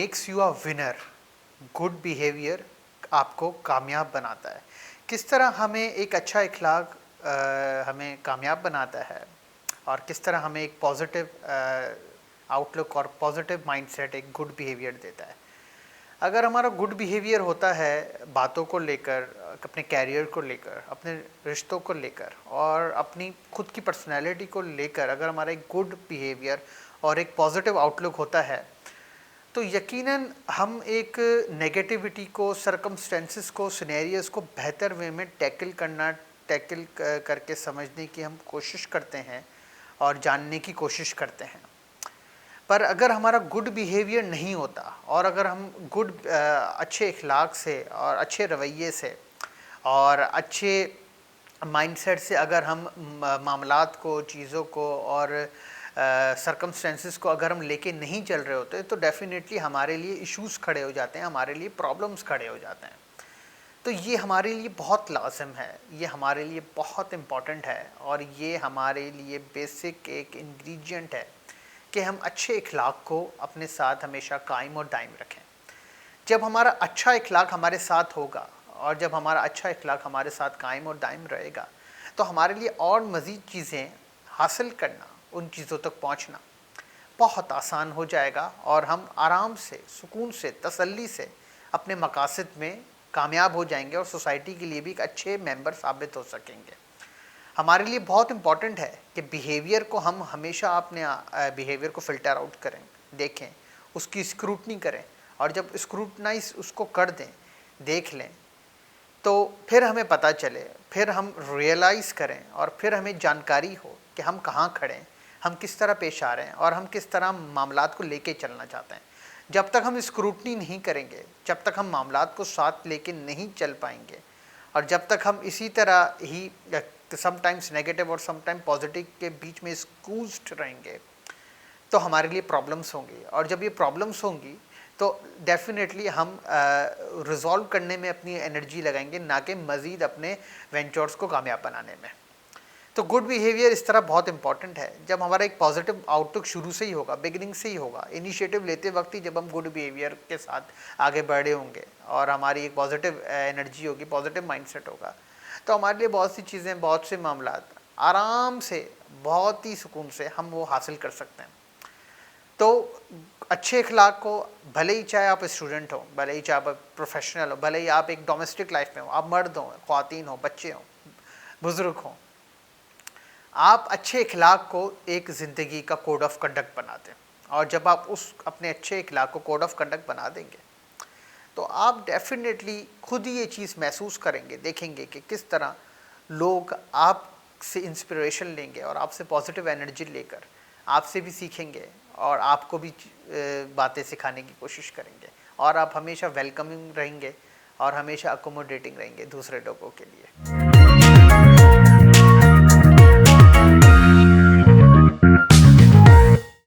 Makes you a winner. Good behaviour آپ کو کامیاب بناتا ہے. کس طرح ہمیں ایک اچھا اخلاق ہمیں کامیاب بناتا ہے اور کس طرح ہمیں ایک پازیٹیو آؤٹ لک اور پازیٹیو مائنڈ سیٹ ایک گڈ بیہیویئر دیتا ہے. اگر ہمارا گڈ بیہیویئر ہوتا ہے باتوں کو لے کر, اپنے کیریئر کو لے کر, اپنے رشتوں کو لے کر اور اپنی خود کی پرسنالٹی کو لے کر, اگر ہمارا ایک گڈ بیہیویئر اور ایک پازیٹیو آؤٹ لک ہوتا ہے تو یقیناً ہم ایک نگیٹیوٹی کو, سرکمسٹینسز کو, سینیریوز کو بہتر وے میں ٹیکل کر کے سمجھنے کی ہم کوشش کرتے ہیں اور جاننے کی کوشش کرتے ہیں. پر اگر ہمارا گڈ بیہیویئر نہیں ہوتا اور اگر ہم اچھے اخلاق سے اور اچھے رویے سے اور اچھے مائنڈ سیٹ سے اگر ہم معاملات کو, چیزوں کو اور سرکمسٹینسز کو اگر ہم لے کے نہیں چل رہے ہوتے تو ڈیفینیٹلی ہمارے لیے ایشوز کھڑے ہو جاتے ہیں, ہمارے لیے پرابلمس کھڑے ہو جاتے ہیں. تو یہ ہمارے لیے بہت لازم ہے, یہ ہمارے لیے بہت امپورٹنٹ ہے اور یہ ہمارے لیے بیسک ایک انگریڈینٹ ہے کہ ہم اچھے اخلاق کو اپنے ساتھ ہمیشہ قائم اور دائم رکھیں. جب ہمارا اچھا اخلاق ہمارے ساتھ ہوگا اور جب ہمارا اچھا اخلاق ہمارے ساتھ قائم اور دائم رہے گا تو ہمارے لیے اور مزید چیزیں حاصل کرنا, ان چیزوں تک پہنچنا بہت آسان ہو جائے گا اور ہم آرام سے, سکون سے, تسلی سے اپنے مقاصد میں کامیاب ہو جائیں گے اور سوسائٹی کے لیے بھی ایک اچھے ممبر ثابت ہو سکیں گے. ہمارے لیے بہت امپورٹنٹ ہے کہ بیہیویئر کو ہم ہمیشہ اپنے بیہیویئر کو فلٹر آؤٹ کریں, دیکھیں, اس کی اسکروٹنی کریں اور جب اسکروٹنائز اس کو کر دیں, دیکھ لیں تو پھر ہمیں پتہ چلے, پھر ہم ریئلائز کریں اور پھر ہمیں جانکاری ہو کہ ہم کہاں کھڑے ہیں, ہم کس طرح پیش آ رہے ہیں اور ہم کس طرح معاملات کو لے کے چلنا چاہتے ہیں. جب تک ہم اسکروٹنی نہیں کریں گے, جب تک ہم معاملات کو ساتھ لے کے نہیں چل پائیں گے اور جب تک ہم اسی طرح ہی سم ٹائمز نیگیٹو اور سم ٹائم پازیٹیو کے بیچ میں اسکوزڈ رہیں گے تو ہمارے لیے پرابلمس ہوں گی. اور جب یہ پرابلمس ہوں گی تو ڈیفینیٹلی ہم ریزالو کرنے میں اپنی انرجی لگائیں گے, نہ کہ مزید اپنے وینچرز کو کامیاب بنانے میں. تو گڈ بیہیویئر اس طرح بہت امپورٹنٹ ہے. جب ہمارا ایک پازیٹیو آؤٹ لک شروع سے ہی ہوگا, بگننگ سے ہی ہوگا, انیشیٹو لیتے وقت ہی جب ہم گڈ بیہیویئر کے ساتھ آگے بڑھے ہوں گے اور ہماری ایک پازیٹیو انرجی ہوگی, پازیٹیو مائنڈ سیٹ ہوگا تو ہمارے لیے بہت سی چیزیں, بہت سے معاملات آرام سے, بہت ہی سکون سے ہم وہ حاصل کر سکتے ہیں. تو اچھے اخلاق کو, بھلے ہی چاہے آپ اسٹوڈنٹ ہوں, بھلے ہی چاہے آپ پروفیشنل ہو, بھلے ہی آپ ایک ڈومیسٹک لائف میں ہوں, آپ مرد ہوں, خواتین ہوں, بچے ہوں, بزرگ ہوں, آپ اچھے اخلاق کو ایک زندگی کا کوڈ آف کنڈکٹ بناتے ہیں. اور جب آپ اس اپنے اچھے اخلاق کو کوڈ آف کنڈکٹ بنا دیں گے تو آپ ڈیفینیٹلی خود ہی یہ چیز محسوس کریں گے, دیکھیں گے کہ کس طرح لوگ آپ سے انسپریشن لیں گے اور آپ سے پازیٹیو انرجی لے کر آپ سے بھی سیکھیں گے اور آپ کو بھی باتیں سکھانے کی کوشش کریں گے اور آپ ہمیشہ ویلکمنگ رہیں گے اور ہمیشہ اکوموڈیٹنگ رہیں گے دوسرے لوگوں کے لیے.